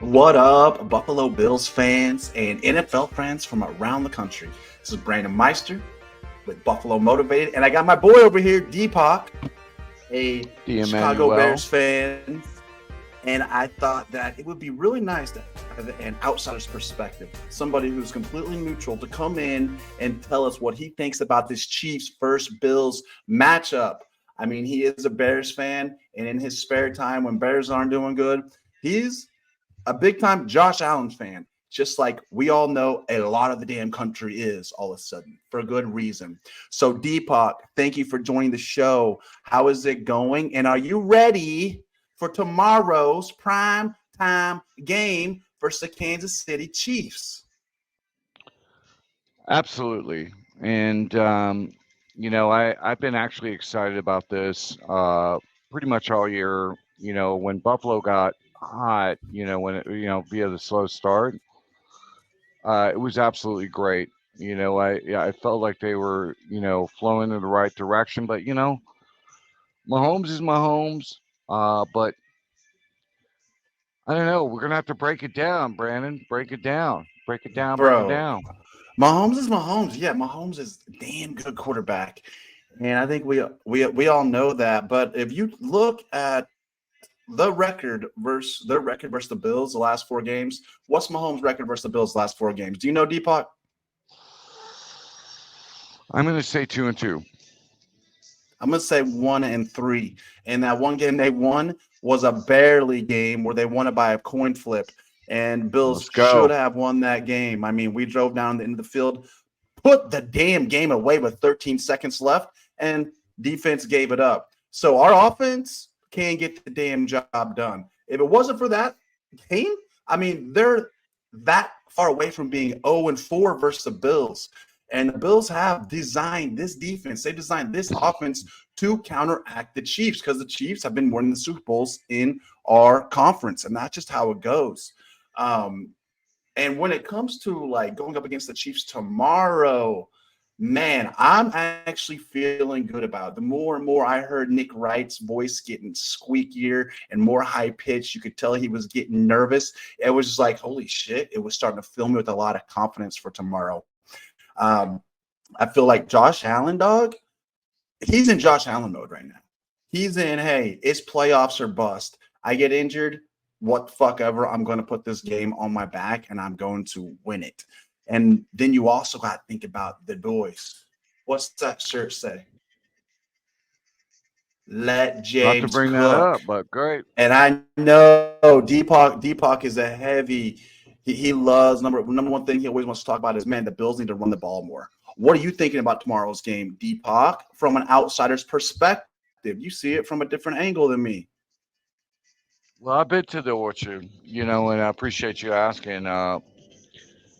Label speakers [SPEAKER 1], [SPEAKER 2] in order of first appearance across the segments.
[SPEAKER 1] What up, Buffalo Bills fans and NFL fans from around the country? This is Brandon Meister with Buffalo Motivated, and I got my boy over here, Deepak, a
[SPEAKER 2] The
[SPEAKER 1] Chicago
[SPEAKER 2] Emmanuel.
[SPEAKER 1] Bears fan. And I thought that it would be really nice to have an outsider's perspective, somebody who's completely neutral to come in and tell us what he thinks about this Chiefs first Bills matchup. I mean, he is a Bears fan, and in his spare time when Bears aren't doing good, he's a big time Josh Allen fan, just like we all know a lot of the damn country is all of a sudden for good reason. So, Deepak, thank you for joining the show. How is it going? And are you ready for tomorrow's prime time game versus the Kansas City Chiefs?
[SPEAKER 2] Absolutely. And, I've been actually excited about this pretty much all year. When Buffalo got hot, via the slow start, it was absolutely great. I felt like they were, flowing in the right direction. But, Mahomes is Mahomes. But I don't know. We're going to have to break it down, Brandon. Break it down. Break it down. Break it
[SPEAKER 1] Bro,
[SPEAKER 2] down.
[SPEAKER 1] Mahomes is Mahomes. Yeah, Mahomes is a damn good quarterback. And I think we all know that. But if you look at their record versus the Bills the last four games. What's Mahomes' record versus the Bills the last four games? Do you know, Deepak?
[SPEAKER 2] I'm going to say 2-2.
[SPEAKER 1] I'm gonna say 1-3. And that one game they won was a barely game where they won it by a coin flip. And Bills
[SPEAKER 2] Let's
[SPEAKER 1] should
[SPEAKER 2] go.
[SPEAKER 1] have won that game. I mean, we drove down into the field, put the damn game away with 13 seconds left, and defense gave it up. So our offense can't get the damn job done. If it wasn't for that game, I mean, they're that far away from being 0-4 versus the Bills. And the Bills have designed this defense. They designed this offense to counteract the Chiefs because the Chiefs have been winning the Super Bowls in our conference, and that's just how it goes. Um, and when it comes to like going up against the Chiefs tomorrow, man, I'm actually feeling good about it. The more and more I heard Nick Wright's voice getting squeakier and more high pitched, you could tell he was getting nervous. It was just like, holy shit, it was starting to fill me with a lot of confidence for tomorrow. Um, I feel like Josh Allen, dog, he's in Josh Allen mode right now. He's in, hey, it's playoffs or bust. I get injured, what the fuck ever. I'm going to put this game on my back and I'm going to win it. And then you also got to think about the boys. What's that shirt say? Let
[SPEAKER 2] Not to
[SPEAKER 1] James
[SPEAKER 2] bring that
[SPEAKER 1] cook.
[SPEAKER 2] up, but great.
[SPEAKER 1] And I know Deepak is a heavy. He loves number one thing he always wants to talk about is man, the Bills need to run the ball more. What are you thinking about tomorrow's game, Deepak, from an outsider's perspective? You see it from a different angle than me.
[SPEAKER 2] Well, I've been to the orchard, and I appreciate you asking.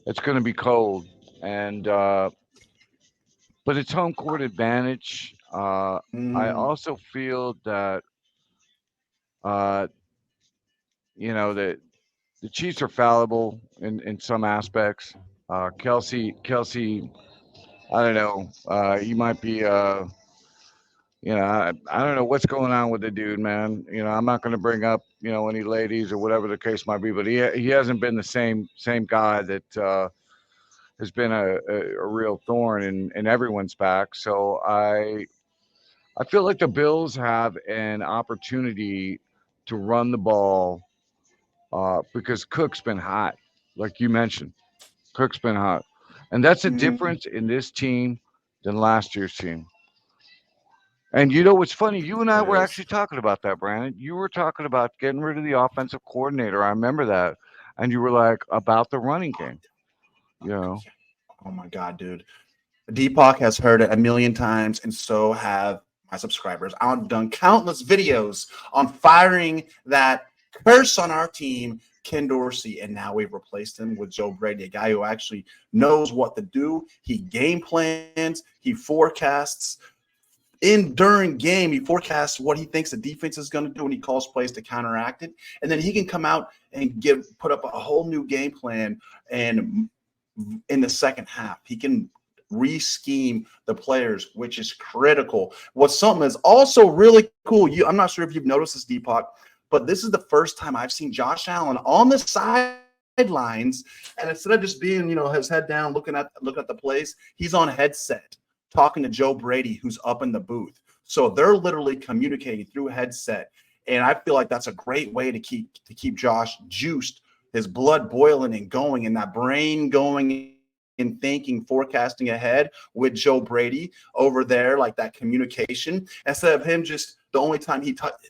[SPEAKER 2] It's going to be cold, and but it's home court advantage. I
[SPEAKER 1] Mm,
[SPEAKER 2] also feel that uh, that the Chiefs are fallible in some aspects. Kelsey, I don't know. He might be. I don't know what's going on with the dude, man. I'm not going to bring up, any ladies or whatever the case might be, but he hasn't been the same guy that has been a real thorn in everyone's back. So I feel like the Bills have an opportunity to run the ball because Cook's been hot, like you mentioned. Cook's been hot, and that's a
[SPEAKER 1] mm-hmm.
[SPEAKER 2] difference in this team than last year's team. And you know what's funny? You and I
[SPEAKER 1] It
[SPEAKER 2] were
[SPEAKER 1] is.
[SPEAKER 2] actually talking about that, Brandon. You were talking about getting rid of the offensive coordinator. I remember that. And you were like, about the running game, you know?
[SPEAKER 1] Oh my God, dude. Deepak has heard it a million times, and so have my subscribers. I've done countless videos on firing that curse on our team, Ken Dorsey, and now we've replaced him with Joe Brady, a guy who actually knows what to do. He game plans, he forecasts. In during game, he forecasts what he thinks the defense is going to do, and he calls plays to counteract it. And then he can come out and put up a whole new game plan. And in the second half, he can re-scheme the players, which is critical. What's something that's also really cool. I'm not sure if you've noticed this, Deepak. but this is the first time I've seen Josh Allen on the sidelines, and instead of just being, his head down, looking at the plays, he's on headset talking to Joe Brady, who's up in the booth. So they're literally communicating through headset, and I feel like that's a great way to keep Josh juiced, his blood boiling and going, and that brain going and thinking, forecasting ahead with Joe Brady over there, like that communication, instead of him just the only time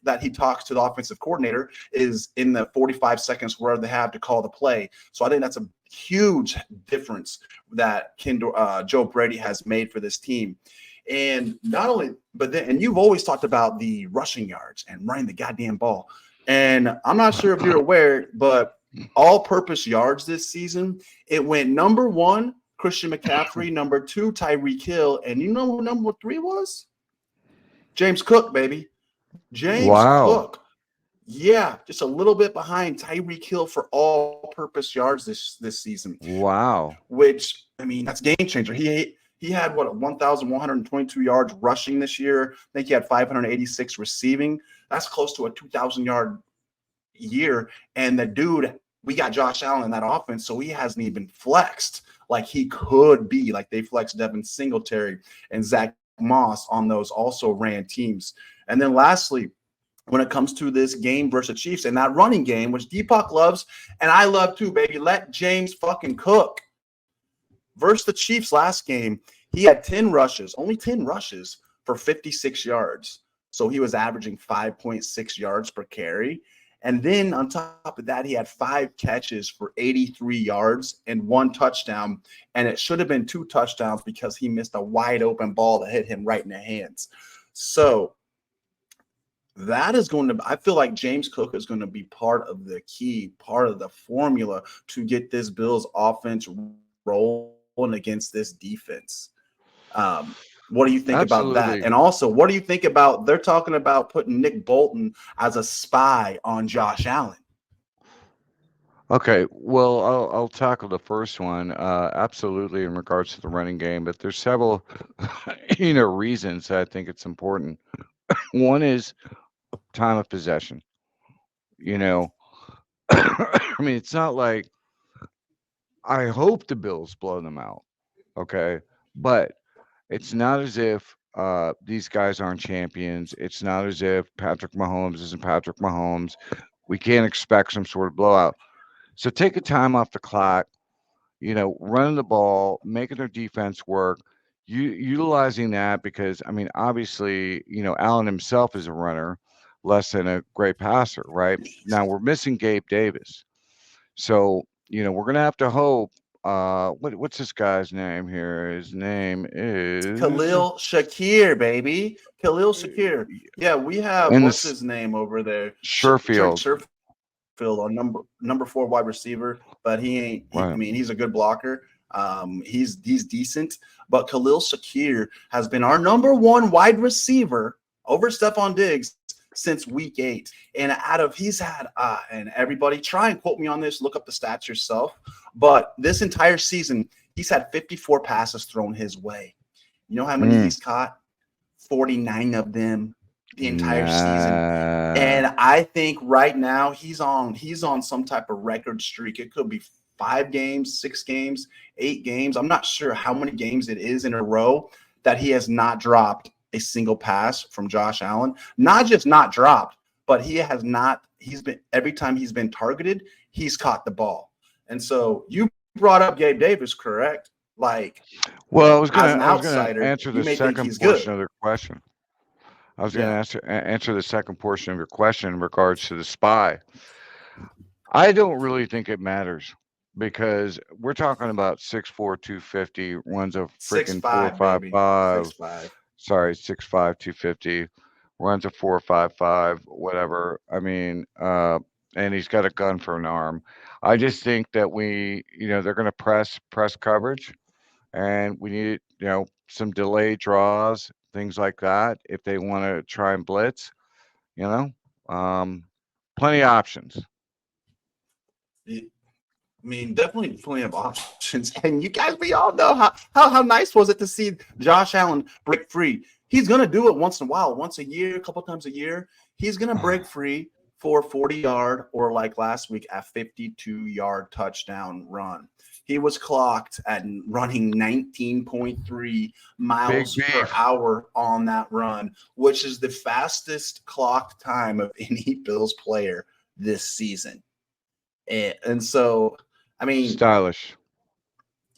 [SPEAKER 1] that he talks to the offensive coordinator is in the 45 seconds where they have to call the play. So I think that's a huge difference that Joe Brady has made for this team. And not only, and you've always talked about the rushing yards and running the goddamn ball. And I'm not sure if you're aware, but all-purpose yards this season, it went number 1, Christian McCaffrey, number 2, Tyreek Hill, and you know who number 3 was? James Cook, baby. James Cook. Yeah, just a little bit behind Tyreek Hill for all-purpose yards this season.
[SPEAKER 2] Wow.
[SPEAKER 1] Which, I mean, that's game changer. He had 1,122 yards rushing this year. I think he had 586 receiving. That's close to a 2,000-yard year. And the dude, we got Josh Allen in that offense, so he hasn't even flexed like he could be. Like they flexed Devin Singletary and Zach Moss on those also ran teams. And then lastly, when it comes to this game versus the Chiefs and that running game, which Deepak loves, and I love too, baby, let James fucking cook. Versus the Chiefs last game, he had only 10 rushes for 56 yards. So he was averaging 5.6 yards per carry. And then on top of that, he had 5 catches for 83 yards and 1 touchdown. And it should have been 2 touchdowns because he missed a wide open ball that hit him right in the hands. So that is I feel like James Cook is going to be part of the formula to get this Bills offense rolling against this defense. What do you think about that? And also, what do you think about they're talking about putting Nick Bolton as a spy on Josh Allen?
[SPEAKER 2] Okay, well, I'll tackle the first one. Absolutely, in regards to the running game, but there's several, reasons I think it's important. One is time of possession. I mean, it's not like I hope the Bills blow them out. Okay, but it's not as if these guys aren't champions. It's not as if Patrick Mahomes isn't Patrick Mahomes. We can't expect some sort of blowout. So take a time off the clock, running the ball, making their defense work, utilizing that because, I mean, obviously, Allen himself is a runner, less than a great passer, right? Now we're missing Gabe Davis. So, we're going to have to hope. What's this guy's name here? His name is
[SPEAKER 1] Khalil Shakir, baby. Khalil Shakir. Yeah, we have what's his name over there?
[SPEAKER 2] Sherfield.
[SPEAKER 1] Sherfield on number 4 wide receiver, but he ain't.
[SPEAKER 2] Right.
[SPEAKER 1] I mean, he's a good blocker. He's decent, but Khalil Shakir has been our number 1 wide receiver over Stefon Diggs since week 8. And he's had, and everybody try and quote me on this, look up the stats yourself. But this entire season, he's had 54 passes thrown his way. You know how many he's caught? 49 of them the entire season. And I think right now he's on some type of record streak. It could be 5 games, 6 games, 8 games. I'm not sure how many games it is in a row that he has not dropped a single pass from Josh Allen. Not just not dropped, but every time he's been targeted, he's caught the ball. And so you brought up Gabe Davis, correct? Like,
[SPEAKER 2] well, I was going
[SPEAKER 1] to
[SPEAKER 2] answer the second portion of the question. I was going to answer the second portion of your question in regards to the spy. I don't really think it matters because we're talking about 6'4", 250, runs a freaking 4.55. Sorry, 6'5", 250, runs a 4.55, whatever. I mean, and he's got a gun for an arm. I just think that they're going to press coverage, and we need, some delayed draws, things like that. If they want to try and blitz, plenty of options.
[SPEAKER 1] I mean, definitely plenty of options. And you guys, we all know how nice was it to see Josh Allen break free. He's going to do it once in a while, once a year, a couple times a year. He's going to break free for a 40-yard or like last week, a 52-yard touchdown run. He was clocked at running 19.3
[SPEAKER 2] Big
[SPEAKER 1] miles per
[SPEAKER 2] beef.
[SPEAKER 1] hour on that run, which is the fastest clock time of any Bills player this season. And so, I mean,
[SPEAKER 2] Stylish.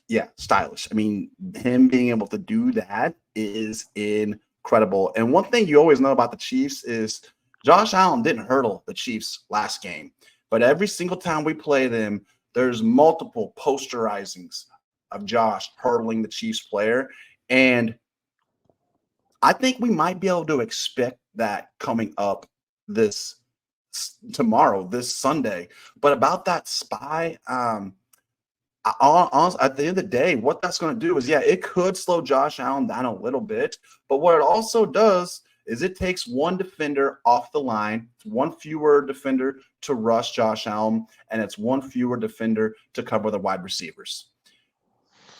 [SPEAKER 1] yeah, stylish. I mean, him being able to do that is incredible. And one thing you always know about the Chiefs is Josh Allen didn't hurdle the Chiefs last game, but every single time we play them, there's multiple posterizings of Josh hurdling the Chiefs player. And I think we might be able to expect that coming up this tomorrow, this Sunday. But about that spy, honestly, at the end of the day, what that's going to do is, yeah, it could slow Josh Allen down a little bit. But what it also does is it takes one defender off the line, one fewer defender to rush Josh Allen, and it's one fewer defender to cover the wide receivers.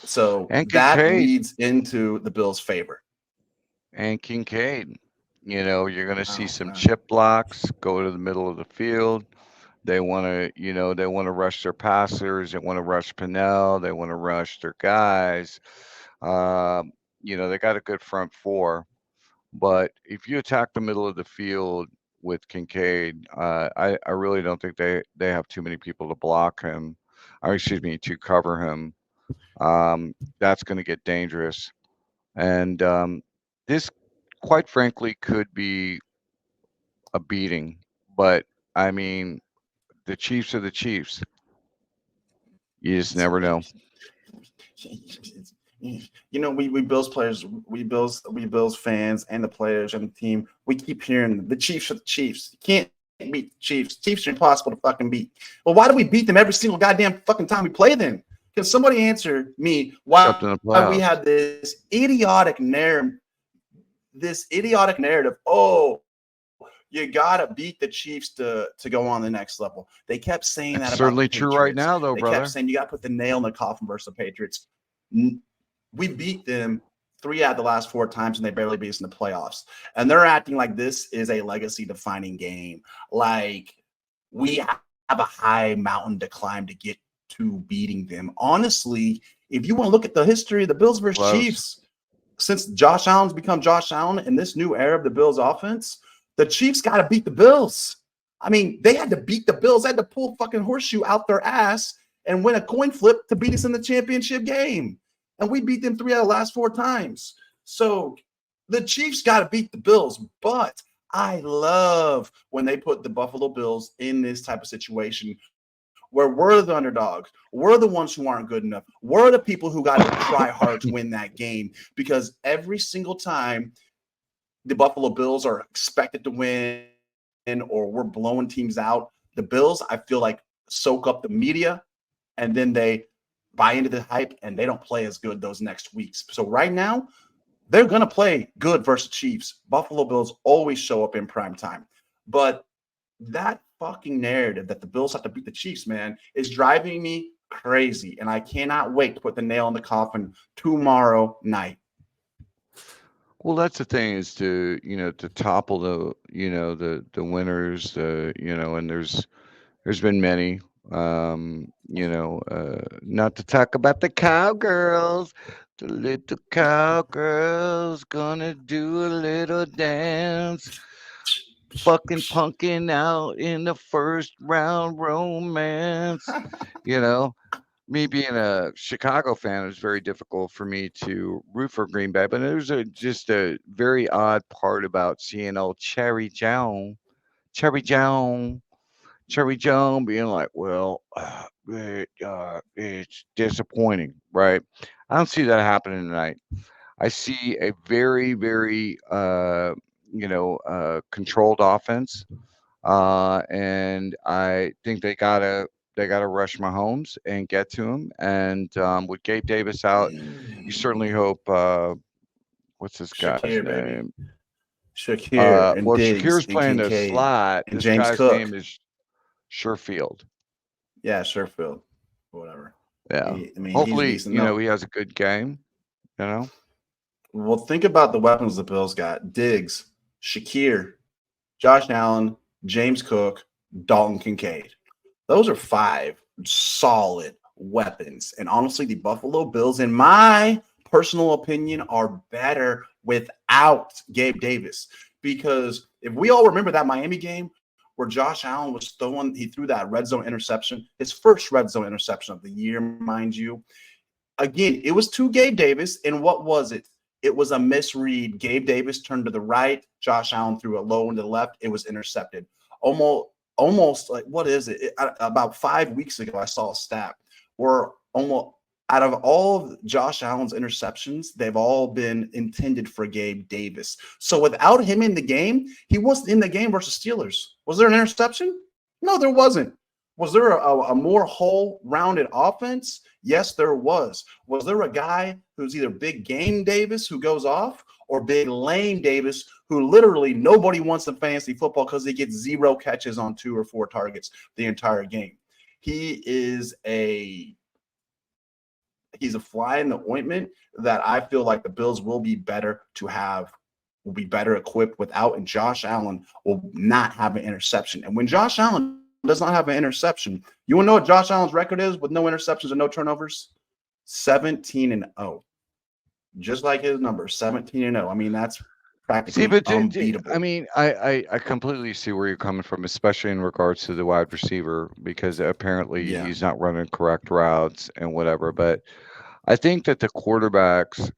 [SPEAKER 1] So
[SPEAKER 2] And
[SPEAKER 1] that
[SPEAKER 2] Kincaid.
[SPEAKER 1] leads into the Bills' favor.
[SPEAKER 2] And Kincaid. You're going to see
[SPEAKER 1] Oh,
[SPEAKER 2] some
[SPEAKER 1] man.
[SPEAKER 2] chip blocks go to the middle of the field. They want to, they want to rush their passers. They want to rush Pinnell. They want to rush their guys. They got a good front four. But if you attack the middle of the field with Kincaid, I really don't think they have too many people to block him, or excuse me, to cover him. That's going to get dangerous. And this, quite frankly, could be a beating. But I mean, the Chiefs are the Chiefs. You just never know.
[SPEAKER 1] We Bills players, we Bills fans, and the players and the team. We keep hearing the Chiefs are the Chiefs. You can't beat the Chiefs. Chiefs are impossible to fucking beat. Well, why do we beat them every single goddamn fucking time we play them? Can somebody answer me why
[SPEAKER 2] Except in the
[SPEAKER 1] we
[SPEAKER 2] playoffs.
[SPEAKER 1] have this idiotic narrative? Oh, you gotta beat the Chiefs to go on the next level. They kept saying
[SPEAKER 2] It's
[SPEAKER 1] that about the
[SPEAKER 2] certainly true right
[SPEAKER 1] Patriots.
[SPEAKER 2] now, though,
[SPEAKER 1] They kept
[SPEAKER 2] brother.
[SPEAKER 1] saying you gotta put the nail in the coffin versus the Patriots. We beat them 3 out of the last 4 times, and they barely beat us in the playoffs. And they're acting like this is a legacy-defining game. Like we have a high mountain to climb to get to beating them. Honestly, if you want to look at the history of the Bills versus
[SPEAKER 2] Close.
[SPEAKER 1] Chiefs, since Josh Allen's become Josh Allen in this new era of the Bills offense, the Chiefs got to beat the Bills. I mean, they had to beat the Bills. They had to pull fucking horseshoe out their ass and win a coin flip to beat us in the championship game. And we beat them 3 out of the last 4 times. So the Chiefs got to beat the Bills. But I love when they put the Buffalo Bills in this type of situation where we're the underdogs. We're the ones who aren't good enough. We're the people who got to try hard to win that game, because every single time the Buffalo Bills are expected to win or we're blowing teams out, the Bills, I feel like, soak up the media and then they buy into the hype and they don't play as good those next weeks. So right now, they're going to play good versus Chiefs. Buffalo Bills always show up in prime time. But that fucking narrative that the Bills have to beat the Chiefs, man, is driving me crazy. And I cannot wait to put the nail in the coffin tomorrow night.
[SPEAKER 2] Well, that's the thing, is to topple the winners, and there's been many. Not to talk about the cowgirls. The little cowgirls gonna do a little dance. Fucking punking out in the first round romance. You know, Me being a Chicago fan, it was very difficult for me to root for Green Bay. But there's just a very odd part about seeing old Cherry Jones, Cherry Jones being like, well, it's disappointing, right? I don't see that happening tonight. I see a very, very, controlled offense, and I think they gotta rush Mahomes and get to him. And with Gabe Davis out, you certainly hope. What's this guy's
[SPEAKER 1] Shakir, baby.
[SPEAKER 2] name?
[SPEAKER 1] Shakir and
[SPEAKER 2] Well,
[SPEAKER 1] Diggs
[SPEAKER 2] Shakir's
[SPEAKER 1] and
[SPEAKER 2] playing the
[SPEAKER 1] Kincaid
[SPEAKER 2] slot.
[SPEAKER 1] and
[SPEAKER 2] This
[SPEAKER 1] James
[SPEAKER 2] guy's name
[SPEAKER 1] Cook.
[SPEAKER 2] is Sherfield.
[SPEAKER 1] Yeah, Sherfield. Whatever.
[SPEAKER 2] Yeah.
[SPEAKER 1] He's
[SPEAKER 2] Hopefully,
[SPEAKER 1] decent. No.
[SPEAKER 2] he has a good game. You know.
[SPEAKER 1] Well, think about the weapons the Bills got. Diggs, Shakir, Josh Allen, James Cook, Dalton Kincaid. Those are 5 solid weapons. And honestly, the Buffalo Bills, in my personal opinion, are better without Gabe Davis. Because if we all remember that Miami game where Josh Allen he threw that red zone interception, his first red zone interception of the year, mind you. Again, it was to Gabe Davis. And what was it? It was a misread. Gabe Davis turned to the right. Josh Allen threw it low into the left. It was intercepted. Almost like, what is it? About 5 weeks ago, I saw a stat where almost out of all of Josh Allen's interceptions, they've all been intended for Gabe Davis. So without him in the game, he wasn't in the game versus Steelers. Was there an interception? No, there wasn't. Was there a more whole-rounded offense? Yes, there was. Was there a guy who's either Big Game Davis who goes off or Big Lame Davis who literally nobody wants in fantasy football because he gets 0 catches on 2 or 4 targets the entire game? He's a fly in the ointment that I feel like the Bills will be better equipped without, and Josh Allen will not have an interception. And when Josh Allen does not have an interception, you want to know what Josh Allen's record is with no interceptions and no turnovers? 17-0. Just like his number, 17-0. I mean, that's practically unbeatable.
[SPEAKER 2] I mean, I completely see where you're coming from, especially in regards to the wide receiver, because apparently he's not running correct routes and whatever. But I think that the quarterbacks,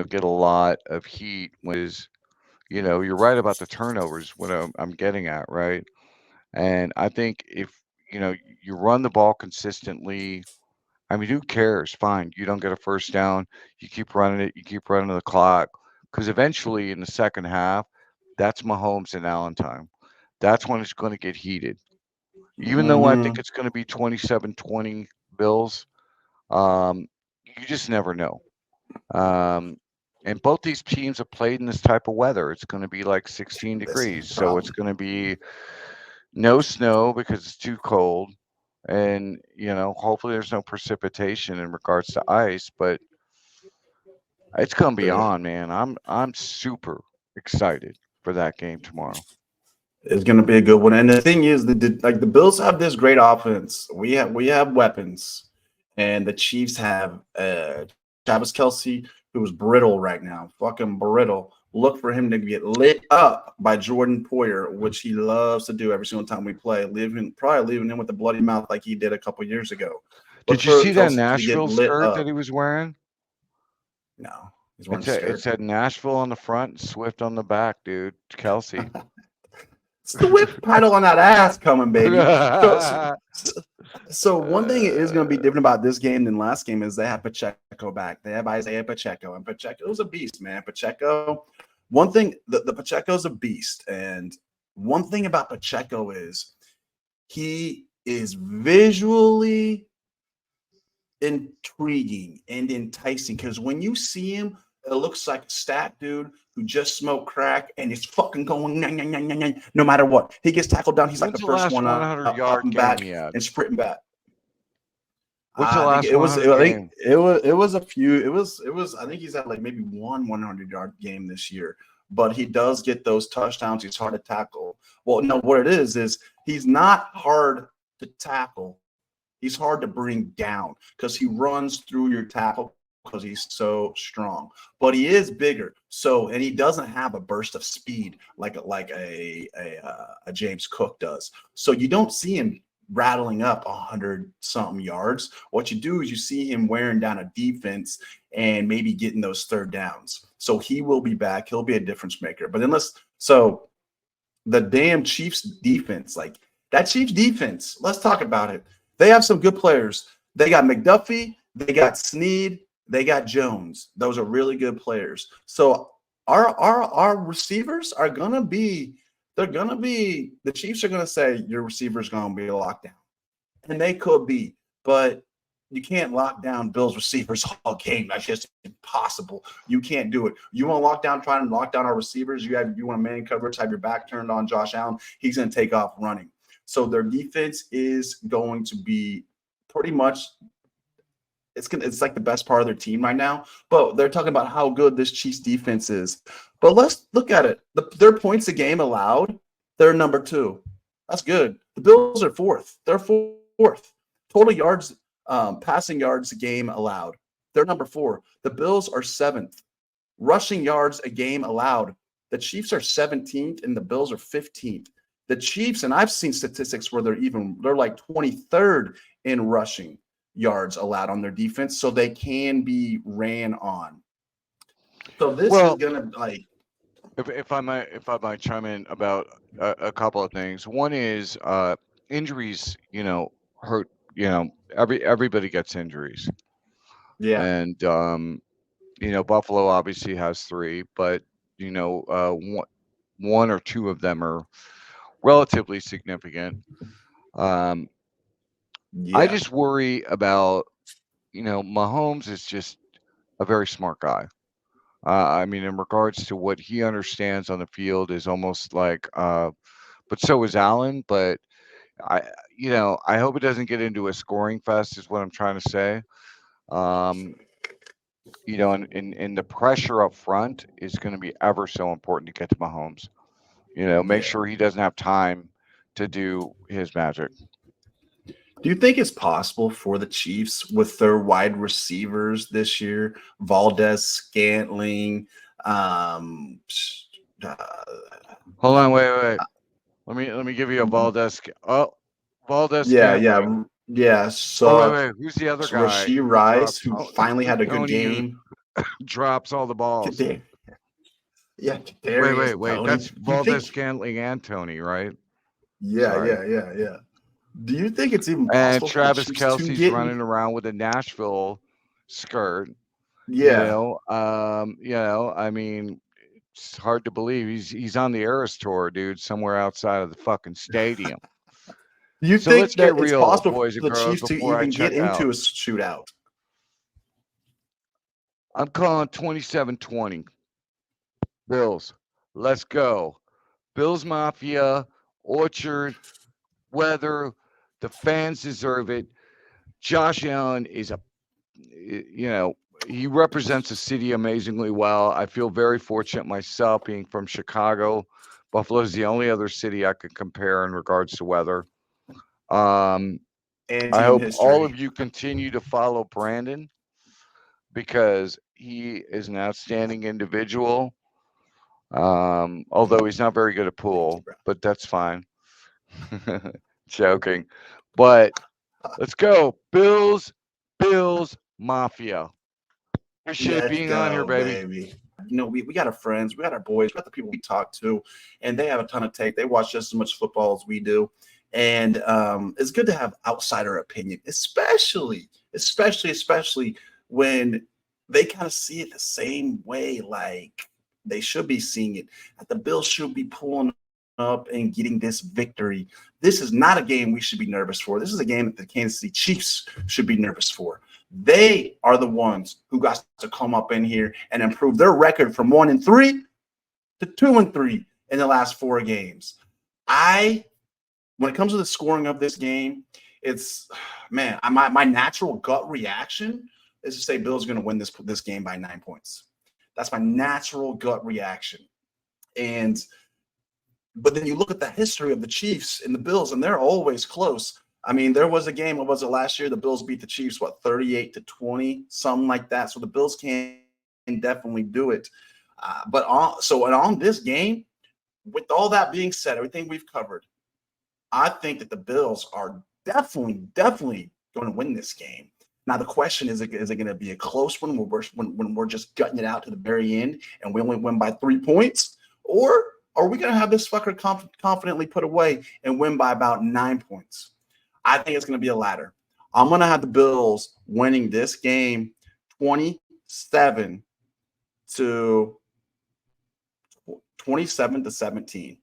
[SPEAKER 2] get a lot of heat you're right about the turnovers, what I'm getting at, right? And I think if, you run the ball consistently, I mean, who cares? Fine. You don't get a first down. You keep running it. You keep running the clock. Because eventually in the second half, that's Mahomes and Allen time. That's when it's going to get heated. Even though I think it's going to be 27-20 Bills, you just never know. And both these teams have played in this type of weather. It's going to be like 16 degrees. So it's going to be no snow because it's too cold. And, hopefully there's no precipitation in regards to ice, but it's going to be on, man. I'm super excited for that game tomorrow.
[SPEAKER 1] It's going to be a good one. And the thing is, the Bills have this great offense. We have weapons, and the Chiefs have Travis Kelce, who's brittle right now, fucking brittle. Look for him to get lit up by Jordan Poyer, which he loves to do every single time we play, probably leaving him with a bloody mouth like he did a couple years ago.
[SPEAKER 2] Did you see that Nashville skirt that he was wearing?
[SPEAKER 1] No.
[SPEAKER 2] It said Nashville on the front, Swift on the back, dude. Kelce.
[SPEAKER 1] Swift title on that ass coming, baby. So one thing is going to be different about this game than last game is they have Pacheco back. They have Isaiah Pacheco, and Pacheco's a beast, man. Pacheco, one thing, the Pacheco's a beast, and one thing about Pacheco is he is visually intriguing and enticing because when you see him, it looks like a stat dude who just smoked crack and is fucking going no matter what. He gets tackled down. He's like the first one up and back and sprinting back.
[SPEAKER 2] What's the last game?
[SPEAKER 1] It was a few. It was. I think he's had like maybe 100-yard game this year. But he does get those touchdowns. He's hard to tackle. Well, no, what it is he's not hard to tackle. He's hard to bring down because he runs through your tackle because he's so strong. But he is bigger. And he doesn't have a burst of speed like a James Cook does. So you don't see him rattling up 100-something yards. What you do is you see him wearing down a defense and maybe getting those third downs. So he will be back. He'll be a difference maker. But the damn Chiefs defense, like that Chiefs defense, let's talk about it. They have some good players. They got McDuffie, they got Snead, they got Jones. Those are really good players. So our receivers are gonna be. The Chiefs are gonna say your receiver's gonna be locked down, and they could be, but you can't lock down Bills receivers all game. That's just impossible. You can't do it. You want to try and lock down our receivers. You want man coverage, have your back turned on Josh Allen. He's gonna take off running. So their defense is going to be pretty much it's like the best part of their team right now. But they're talking about how good this Chiefs defense is. But let's look at it. Their points a game allowed, they're number 2. That's good. The Bills are fourth. They're fourth. Total yards, passing yards a game allowed. They're number 4. The Bills are 7th. Rushing yards a game allowed. The Chiefs are 17th and the Bills are 15th. The Chiefs, and I've seen statistics where they're like 23rd in rushing yards allowed on their defense, so they can be ran on. So this is gonna like.
[SPEAKER 2] If I might chime in about a couple of things. One is injuries. Hurt. Everybody gets injuries,
[SPEAKER 1] Yeah.
[SPEAKER 2] and Buffalo obviously has 3, but one or two of them are relatively significant. I
[SPEAKER 1] Yeah.
[SPEAKER 2] just worry about Mahomes is just a very smart guy. I mean, in regards to what he understands on the field is almost like, but so is Allen. But I, I hope it doesn't get into a scoring fest, is what I'm trying to say. Um, and the pressure up front is going to be ever so important to get to Mahomes. Make
[SPEAKER 1] Yeah.
[SPEAKER 2] sure he doesn't have time to do his magic.
[SPEAKER 1] Do you think it's possible for the Chiefs with their wide receivers this year, Valdez, Scantling, um, uh,
[SPEAKER 2] Hold on, wait. Let me give you a Valdez. Oh, Valdez
[SPEAKER 1] yeah,
[SPEAKER 2] Scantling.
[SPEAKER 1] yeah, yeah.
[SPEAKER 2] Oh,
[SPEAKER 1] So
[SPEAKER 2] wait. Who's the other guy
[SPEAKER 1] Rasheed
[SPEAKER 2] who
[SPEAKER 1] Rice,
[SPEAKER 2] drops?
[SPEAKER 1] who
[SPEAKER 2] Oh,
[SPEAKER 1] finally had a good
[SPEAKER 2] Tony, who
[SPEAKER 1] game.
[SPEAKER 2] drops all the balls.
[SPEAKER 1] Yeah,
[SPEAKER 2] Wait,
[SPEAKER 1] Kadarius
[SPEAKER 2] wait.
[SPEAKER 1] Tony.
[SPEAKER 2] That's
[SPEAKER 1] Do you
[SPEAKER 2] Valdez
[SPEAKER 1] think?
[SPEAKER 2] Scantling and Tony, right?
[SPEAKER 1] Yeah,
[SPEAKER 2] Sorry.
[SPEAKER 1] yeah. Do you think it's even
[SPEAKER 2] And
[SPEAKER 1] possible for the
[SPEAKER 2] Travis
[SPEAKER 1] Chiefs to
[SPEAKER 2] Kelce's
[SPEAKER 1] get?
[SPEAKER 2] running around with a Nashville skirt.
[SPEAKER 1] Yeah.
[SPEAKER 2] I mean, it's hard to believe he's on the Eras tour, dude, somewhere outside of the fucking stadium.
[SPEAKER 1] Do you
[SPEAKER 2] So let's
[SPEAKER 1] think
[SPEAKER 2] get
[SPEAKER 1] that it's
[SPEAKER 2] real,
[SPEAKER 1] possible
[SPEAKER 2] boys
[SPEAKER 1] for
[SPEAKER 2] and
[SPEAKER 1] the
[SPEAKER 2] girls,
[SPEAKER 1] Chiefs to
[SPEAKER 2] before I
[SPEAKER 1] even get
[SPEAKER 2] check
[SPEAKER 1] into
[SPEAKER 2] out.
[SPEAKER 1] a shootout?
[SPEAKER 2] I'm calling 27-20. Bills. Let's go. Bills Mafia, Orchard, weather. The fans deserve it. Josh Allen is he represents the city amazingly well. I feel very fortunate myself being from Chicago. Buffalo is the only other city I could compare in regards to weather. Um,
[SPEAKER 1] And
[SPEAKER 2] I
[SPEAKER 1] team
[SPEAKER 2] hope all
[SPEAKER 1] history.
[SPEAKER 2] of you continue to follow Brandon because he is an outstanding individual. Although he's not very good at
[SPEAKER 1] Thank you,
[SPEAKER 2] pool,
[SPEAKER 1] bro.
[SPEAKER 2] but that's fine. Joking. But let's go. Bills Mafia. Appreciate
[SPEAKER 1] Let's
[SPEAKER 2] being on here,
[SPEAKER 1] go,
[SPEAKER 2] baby.
[SPEAKER 1] baby. We got our friends, we got our boys, we got the people we talk to, and they have a ton of tape. They watch just as much football as we do. And it's good to have outsider opinion, especially when they kind of see it the same way, like they should be seeing it. That the Bills should be pulling up and getting this victory. This is not a game we should be nervous for. This is a game that the Kansas City Chiefs should be nervous for. They are the ones who got to come up in here and improve their record from 1-3 to 2-3 in the last 4 games. When it comes to the scoring of this game, it's my natural gut reaction is to say Bill's going to win this game by 9 points. That's my natural gut reaction. But then you look at the history of the Chiefs and the Bills, and they're always close. I mean, there was a game, what was it last year? The Bills beat the Chiefs, 38-20, something like that. So the Bills can definitely do it. But on this game, with all that being said, everything we've covered, I think that the Bills are definitely going to win this game. Now the question is it going to be a close one when we're just gutting it out to the very end and we only win by 3 points, or are we going to have this fucker confidently put away and win by about 9 points? I think it's going to be a ladder. I'm going to have the Bills winning this game 27 to 17.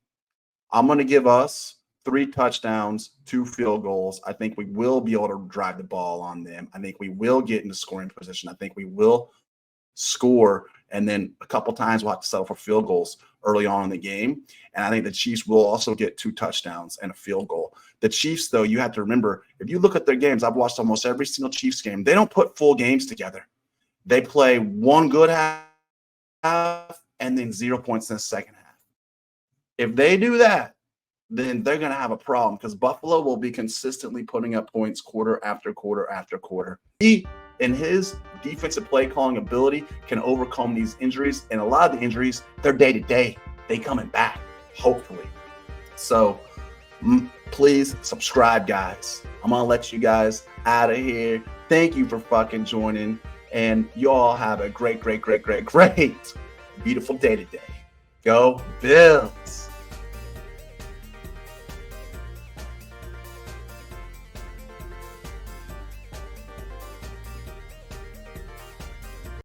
[SPEAKER 1] I'm going to give us 3 touchdowns, 2 field goals. I think we will be able to drive the ball on them. I think we will get into scoring position. I think we will score, and then a couple times we'll have to settle for field goals early on in the game. And I think the Chiefs will also get 2 touchdowns and a field goal. The Chiefs, though, you have to remember, if you look at their games, I've watched almost every single Chiefs game. They don't put full games together. They play one good half and then 0 points in the second half. If they do that, then they're going to have a problem because Buffalo will be consistently putting up points quarter after quarter after quarter. He and his defensive play calling ability can overcome these injuries, and a lot of the injuries, they're day to day. They coming back, hopefully. So please subscribe, guys. I'm going to let you guys out of here. Thank you for fucking joining, and you all have a great, beautiful day today. Go Bills.